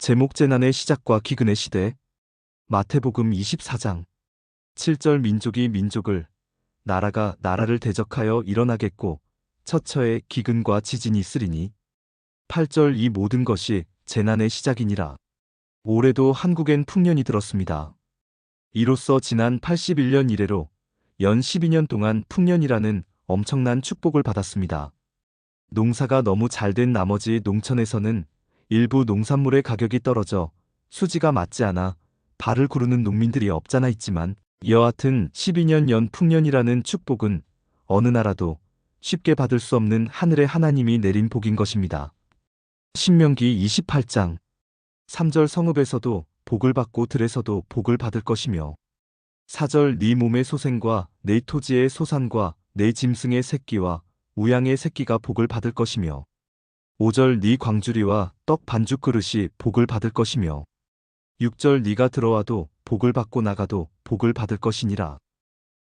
제목 재난의 시작과 기근의 시대. 마태복음 24장 7절 민족이 민족을, 나라가 나라를 대적하여 일어나겠고 처처에 기근과 지진이 있으리니. 8절 이 모든 것이 재난의 시작이니라. 올해도 한국엔 풍년이 들었습니다. 이로써 지난 81년 이래로 연 12년 동안 풍년이라는 엄청난 축복을 받았습니다. 농사가 너무 잘된 나머지 농촌에서는 일부 농산물의 가격이 떨어져 수지가 맞지 않아 발을 구르는 농민들이 없잖아 있지만, 여하튼 12년 연 풍년이라는 축복은 어느 나라도 쉽게 받을 수 없는 하늘의 하나님이 내린 복인 것입니다. 신명기 28장 3절 성읍에서도 복을 받고 들에서도 복을 받을 것이며, 4절 네 몸의 소생과 네 토지의 소산과 네 짐승의 새끼와 우양의 새끼가 복을 받을 것이며, 5절 네 광주리와 떡 반죽 그릇이 복을 받을 것이며, 6절 네가 들어와도 복을 받고 나가도 복을 받을 것이니라.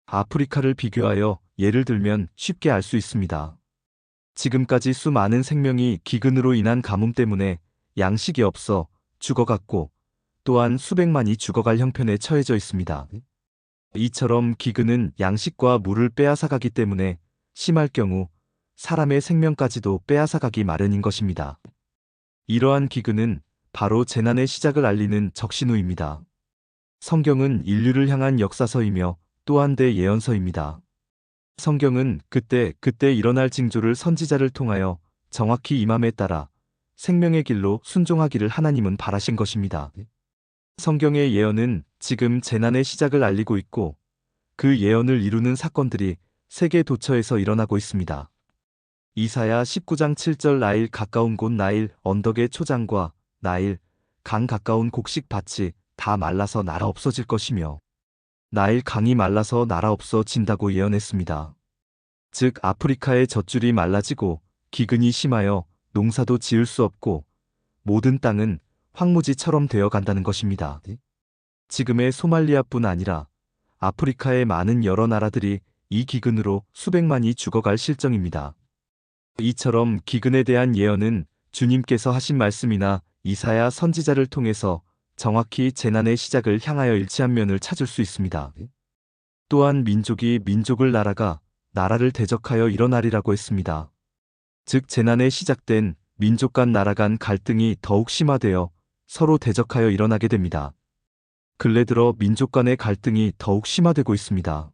아프리카를 비교하여 예를 들면 쉽게 알 수 있습니다. 지금까지 수많은 생명이 기근으로 인한 가뭄 때문에 양식이 없어 죽어갔고, 또한 수백만이 죽어갈 형편에 처해져 있습니다. 이처럼 기근은 양식과 물을 빼앗아가기 때문에 심할 경우 사람의 생명까지도 빼앗아가기 마련인 것입니다. 이러한 기근은 바로 재난의 시작을 알리는 적신호입니다. 성경은 인류를 향한 역사서이며 또한 대예언서입니다. 성경은 그때 일어날 징조를 선지자를 통하여 정확히 임함에 따라 생명의 길로 순종하기를 하나님은 바라신 것입니다. 성경의 예언은 지금 재난의 시작을 알리고 있고, 그 예언을 이루는 사건들이 세계 도처에서 일어나고 있습니다. 이사야 19장 7절 나일 가까운 곳 나일 언덕의 초장과 나일 강 가까운 곡식 밭이 다 말라서 날아 없어질 것이며, 나일 강이 말라서 날아 없어진다고 예언했습니다. 즉 아프리카의 젖줄이 말라지고 기근이 심하여 농사도 지을 수 없고 모든 땅은 황무지처럼 되어 간다는 것입니다. 지금의 소말리아뿐 아니라 아프리카의 많은 여러 나라들이 이 기근으로 수백만이 죽어갈 실정입니다. 이처럼 기근에 대한 예언은 주님께서 하신 말씀이나 이사야 선지자를 통해서 정확히 재난의 시작을 향하여 일치한 면을 찾을 수 있습니다. 또한 민족이 민족을, 나라가 나라를 대적하여 일어나리라고 했습니다. 즉 재난에 시작된 민족 간 나라 간 갈등이 더욱 심화되어 서로 대적하여 일어나게 됩니다. 근래 들어 민족 간의 갈등이 더욱 심화되고 있습니다.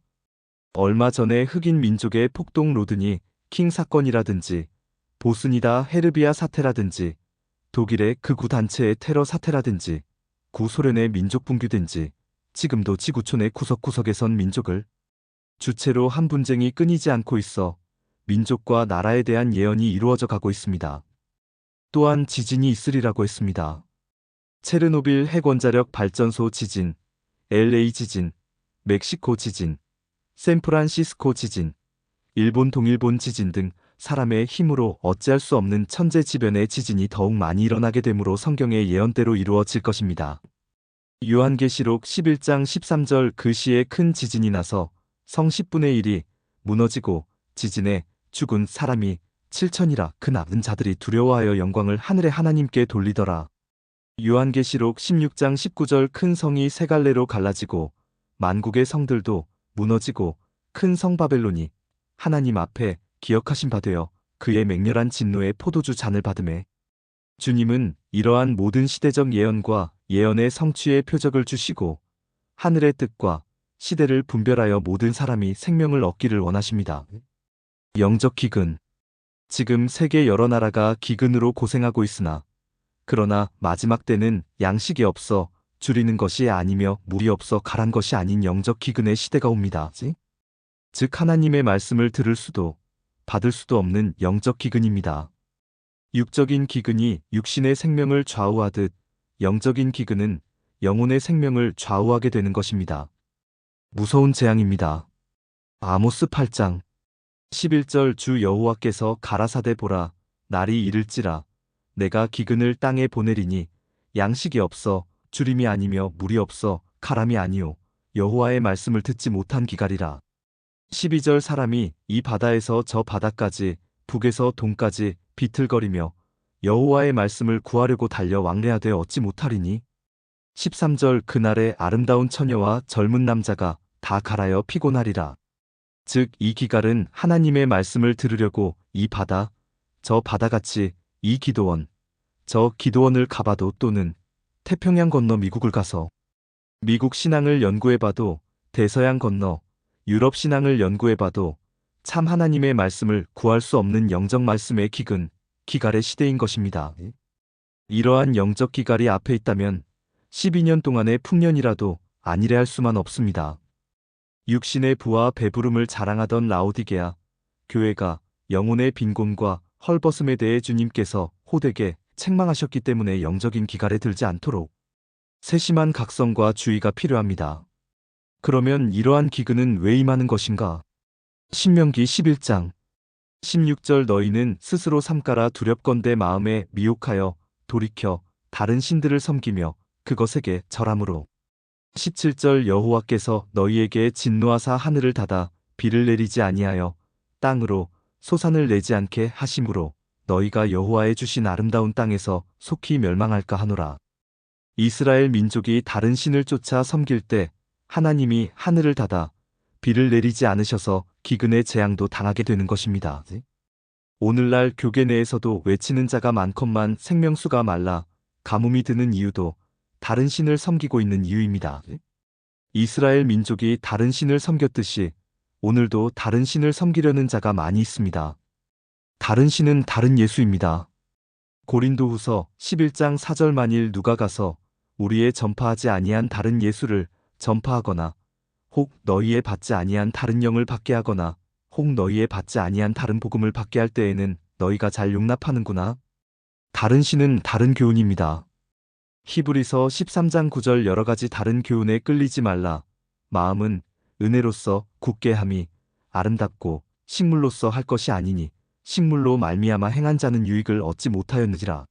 얼마 전에 흑인 민족의 폭동 로드니 킹 사건이라든지, 보스니다 헤르비아 사태라든지, 독일의 극우 단체의 테러 사태라든지, 구소련의 민족 붕괴든지, 지금도 지구촌의 구석구석에선 민족을 주체로 한 분쟁이 끊이지 않고 있어 민족과 나라에 대한 예언이 이루어져 가고 있습니다. 또한 지진이 있으리라고 했습니다. 체르노빌 핵원자력 발전소 지진, LA 지진, 멕시코 지진, 샌프란시스코 지진, 일본 동일본 지진 등 사람의 힘으로 어찌할 수 없는 천재지변의 지진이 더욱 많이 일어나게 되므로 성경의 예언대로 이루어질 것입니다. 요한계시록 11장 13절 그 시에 큰 지진이 나서 성 10분의 1이 무너지고 지진에 죽은 사람이 7천이라 그 남은 자들이 두려워하여 영광을 하늘의 하나님께 돌리더라. 요한계시록 16장 19절 큰 성이 세 갈래로 갈라지고 만국의 성들도 무너지고 큰 성 바벨론이 하나님 앞에 기억하신 바 되어 그의 맹렬한 진노의 포도주 잔을 받음에, 주님은 이러한 모든 시대적 예언과 예언의 성취의 표적을 주시고 하늘의 뜻과 시대를 분별하여 모든 사람이 생명을 얻기를 원하십니다. 영적 기근. 지금 세계 여러 나라가 기근으로 고생하고 있으나, 그러나 마지막 때는 양식이 없어 줄이는 것이 아니며 물이 없어 가란 것이 아닌 영적 기근의 시대가 옵니다. 즉 하나님의 말씀을 들을 수도 받을 수도 없는 영적 기근입니다. 육적인 기근이 육신의 생명을 좌우하듯 영적인 기근은 영혼의 생명을 좌우하게 되는 것입니다. 무서운 재앙입니다. 아모스 8장 11절 주 여호와께서 가라사대 보라, 날이 이를지라 내가 기근을 땅에 보내리니 양식이 없어 주림이 아니며 물이 없어 가람이 아니요 여호와의 말씀을 듣지 못한 기갈이라. 12절 사람이 이 바다에서 저 바다까지 북에서 동까지 비틀거리며 여호와의 말씀을 구하려고 달려 왕래하되 얻지 못하리니 13절 그날에 아름다운 처녀와 젊은 남자가 다 갈아여 피곤하리라. 즉 이 기갈은 하나님의 말씀을 들으려고 이 바다 저 바다같이 이 기도원 저 기도원을 가봐도 또는 태평양 건너 미국을 가서 미국 신앙을 연구해봐도 대서양 건너 유럽 신앙을 연구해봐도 참 하나님의 말씀을 구할 수 없는 영적 말씀의 기갈의 시대인 것입니다. 이러한 영적 기갈이 앞에 있다면 12년 동안의 풍년이라도 아니래 할 수만 없습니다. 육신의 부와 배부름을 자랑하던 라오디게아 교회가 영혼의 빈곤과 헐벗음에 대해 주님께서 호되게 책망하셨기 때문에 영적인 기갈에 들지 않도록 세심한 각성과 주의가 필요합니다. 그러면 이러한 기근은 왜 임하는 것인가? 신명기 11장 16절 너희는 스스로 삼가라 두렵건대 마음에 미혹하여 돌이켜 다른 신들을 섬기며 그것에게 절함으로 17절 여호와께서 너희에게 진노하사 하늘을 닫아 비를 내리지 아니하여 땅으로 소산을 내지 않게 하심으로 너희가 여호와의 주신 아름다운 땅에서 속히 멸망할까 하노라. 이스라엘 민족이 다른 신을 쫓아 섬길 때 하나님이 하늘을 닫아 비를 내리지 않으셔서 기근의 재앙도 당하게 되는 것입니다. 오늘날 교계 내에서도 외치는 자가 많건만 생명수가 말라 가뭄이 드는 이유도 다른 신을 섬기고 있는 이유입니다. 이스라엘 민족이 다른 신을 섬겼듯이 오늘도 다른 신을 섬기려는 자가 많이 있습니다. 다른 신은 다른 예수입니다. 고린도후서 11장 4절 만일 누가 가서 우리의 전파하지 아니한 다른 예수를 전파하거나 혹 너희의 받지 아니한 다른 영을 받게 하거나 혹 너희의 받지 아니한 다른 복음을 받게 할 때에는 너희가 잘 용납하는구나. 다른 신은 다른 교훈입니다. 히브리서 13장 9절 여러 가지 다른 교훈에 끌리지 말라. 마음은 은혜로서 굳게 함이 아름답고 식물로서 할 것이 아니니 식물로 말미암아 행한 자는 유익을 얻지 못하였느니라.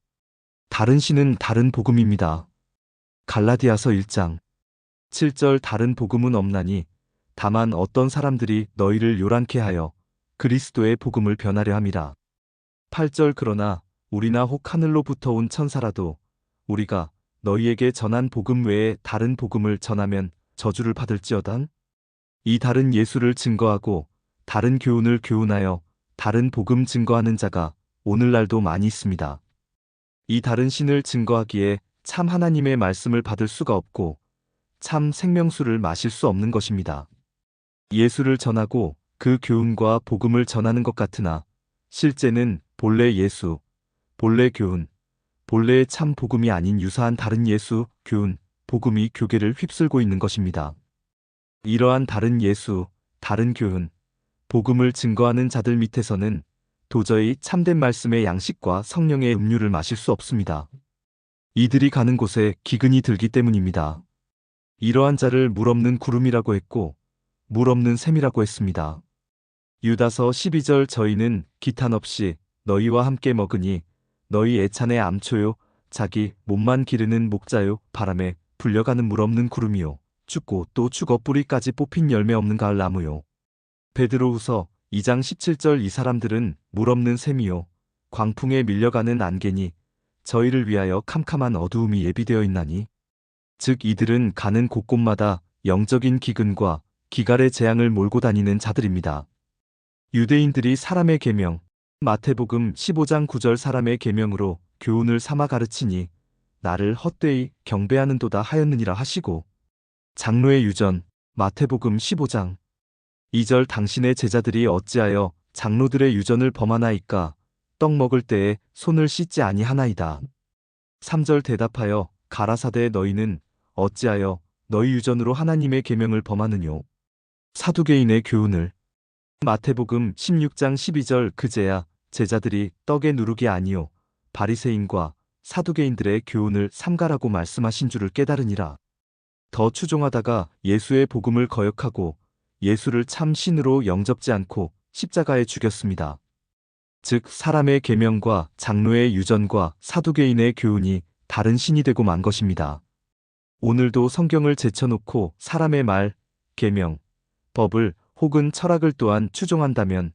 다른 신은 다른 복음입니다. 갈라디아서 1장 7절 다른 복음은 없나니 다만 어떤 사람들이 너희를 요란케 하여 그리스도의 복음을 변하려 함이라. 8절 그러나 우리나 혹 하늘로부터 온 천사라도 우리가 너희에게 전한 복음 외에 다른 복음을 전하면 저주를 받을지어다. 이 다른 예수를 증거하고 다른 교훈을 교훈하여 다른 복음 증거하는 자가 오늘날도 많이 있습니다. 이 다른 신을 증거하기에 참 하나님의 말씀을 받을 수가 없고 참 생명수를 마실 수 없는 것입니다. 예수를 전하고 그 교훈과 복음을 전하는 것 같으나 실제는 본래 예수, 본래 교훈, 본래의 참 복음이 아닌 유사한 다른 예수, 교훈, 복음이 교계를 휩쓸고 있는 것입니다. 이러한 다른 예수, 다른 교훈, 복음을 증거하는 자들 밑에서는 도저히 참된 말씀의 양식과 성령의 음료를 마실 수 없습니다. 이들이 가는 곳에 기근이 들기 때문입니다. 이러한 자를 물 없는 구름이라고 했고 물 없는 샘이라고 했습니다. 유다서 12절 저희는 기탄 없이 너희와 함께 먹으니 너희 애찬의 암초요 자기 몸만 기르는 목자요 바람에 불려가는 물 없는 구름이요 죽고 또 죽어 뿌리까지 뽑힌 열매 없는 가을 나무요. 베드로후서 2장 17절 이 사람들은 물 없는 샘이요 광풍에 밀려가는 안개니 저희를 위하여 캄캄한 어두움이 예비되어 있나니 즉 이들은 가는 곳곳마다 영적인 기근과 기갈의 재앙을 몰고 다니는 자들입니다. 유대인들이 사람의 계명 마태복음 15장 9절 사람의 계명으로 교훈을 삼아 가르치니 나를 헛되이 경배하는도다 하였느니라 하시고 장로의 유전 마태복음 15장 2절 당신의 제자들이 어찌하여 장로들의 유전을 범하나이까 떡 먹을 때에 손을 씻지 아니하나이다. 3절 대답하여 가라사대 너희는 어찌하여 너희 유전으로 하나님의 계명을 범하느뇨. 사두개인의 교훈을 마태복음 16장 12절 그제야 제자들이 떡의 누룩이 아니요 바리새인과 사두개인들의 교훈을 삼가라고 말씀하신 줄을 깨달으니라. 더 추종하다가 예수의 복음을 거역하고 예수를 참 신으로 영접지 않고 십자가에 죽였습니다. 즉 사람의 계명과 장로의 유전과 사두개인의 교훈이 다른 신이 되고 만 것입니다. 오늘도 성경을 제쳐놓고 사람의 말, 계명, 법을 혹은 철학을 또한 추종한다면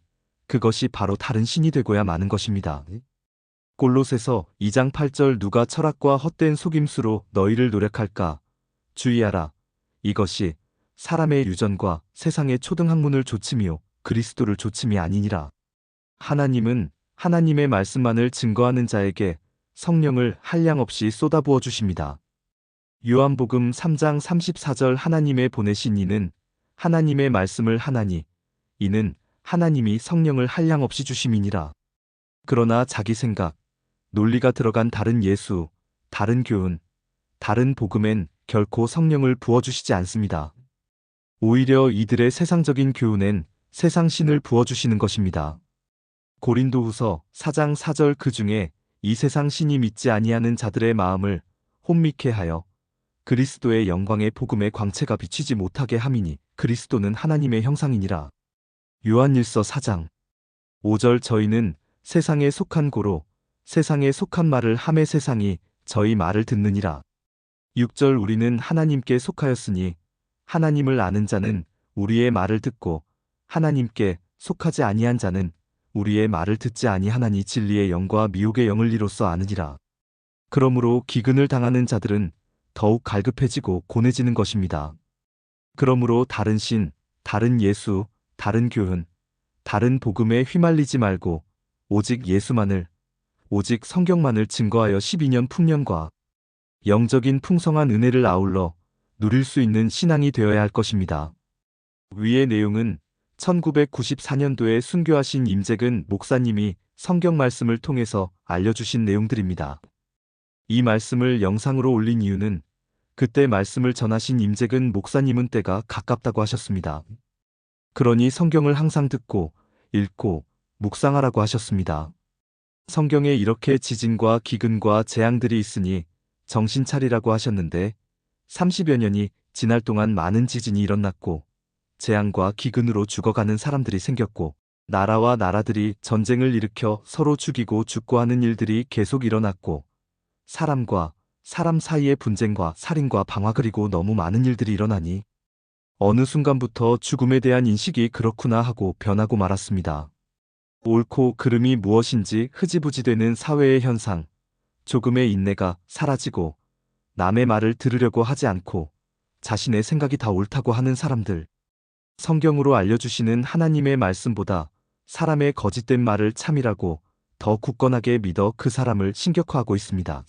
그것이 바로 다른 신이 되고야 마는 것입니다. 골로새서 2장 8절 누가 철학과 헛된 속임수로 너희를 노력할까? 주의하라. 이것이 사람의 유전과 세상의 초등학문을 조침이요 그리스도를 조침이 아니니라. 하나님은 하나님의 말씀만을 증거하는 자에게 성령을 한량없이 쏟아부어 주십니다. 요한복음 3장 34절 하나님의 보내신 이는 하나님의 말씀을 하나니 이는 하나님이 성령을 한량없이 주심이니라. 그러나 자기 생각, 논리가 들어간 다른 예수, 다른 교훈, 다른 복음엔 결코 성령을 부어주시지 않습니다. 오히려 이들의 세상적인 교훈엔 세상 신을 부어주시는 것입니다. 고린도후서 4장 4절 그 중에 이 세상 신이 믿지 아니하는 자들의 마음을 혼미케 하여 그리스도의 영광의 복음의 광채가 비치지 못하게 함이니 그리스도는 하나님의 형상이니라. 요한일서 4장 5절 저희는 세상에 속한 고로 세상에 속한 말을 하매 세상이 저희 말을 듣느니라. 6절 우리는 하나님께 속하였으니 하나님을 아는 자는 우리의 말을 듣고 하나님께 속하지 아니한 자는 우리의 말을 듣지 아니하나니 진리의 영과 미혹의 영을 이로써 아느니라. 그러므로 기근을 당하는 자들은 더욱 갈급해지고 고뇌지는 것입니다. 그러므로 다른 신, 다른 예수, 다른 교훈, 다른 복음에 휘말리지 말고 오직 예수만을, 오직 성경만을 증거하여 12년 풍년과 영적인 풍성한 은혜를 아울러 누릴 수 있는 신앙이 되어야 할 것입니다. 위의 내용은 1994년도에 순교하신 임재근 목사님이 성경 말씀을 통해서 알려주신 내용들입니다. 이 말씀을 영상으로 올린 이유는 그때 말씀을 전하신 임재근 목사님은 때가 가깝다고 하셨습니다. 그러니 성경을 항상 듣고 읽고 묵상하라고 하셨습니다. 성경에 이렇게 지진과 기근과 재앙들이 있으니 정신 차리라고 하셨는데 30여 년이 지날 동안 많은 지진이 일어났고 재앙과 기근으로 죽어가는 사람들이 생겼고 나라와 나라들이 전쟁을 일으켜 서로 죽이고 죽고 하는 일들이 계속 일어났고 사람과 사람 사이의 분쟁과 살인과 방화 그리고 너무 많은 일들이 일어나니 어느 순간부터 죽음에 대한 인식이 그렇구나 하고 변하고 말았습니다. 옳고 그름이 무엇인지 흐지부지되는 사회의 현상, 조금의 인내가 사라지고 남의 말을 들으려고 하지 않고 자신의 생각이 다 옳다고 하는 사람들, 성경으로 알려주시는 하나님의 말씀보다 사람의 거짓된 말을 참이라고 더 굳건하게 믿어 그 사람을 신격화하고 있습니다.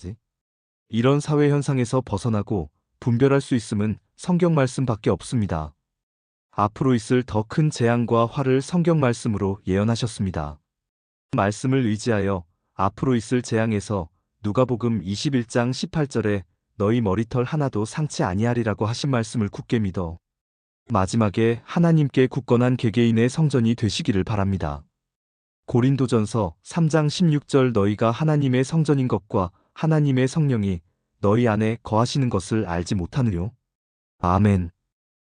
이런 사회 현상에서 벗어나고 분별할 수 있음은 성경 말씀밖에 없습니다. 앞으로 있을 더 큰 재앙과 화를 성경 말씀으로 예언하셨습니다. 말씀을 의지하여 앞으로 있을 재앙에서 누가복음 21장 18절에 너희 머리털 하나도 상치 아니하리라고 하신 말씀을 굳게 믿어 마지막에 하나님께 굳건한 개개인의 성전이 되시기를 바랍니다. 고린도전서 3장 16절 너희가 하나님의 성전인 것과 하나님의 성령이 너희 안에 거하시는 것을 알지 못하느뇨? 아멘.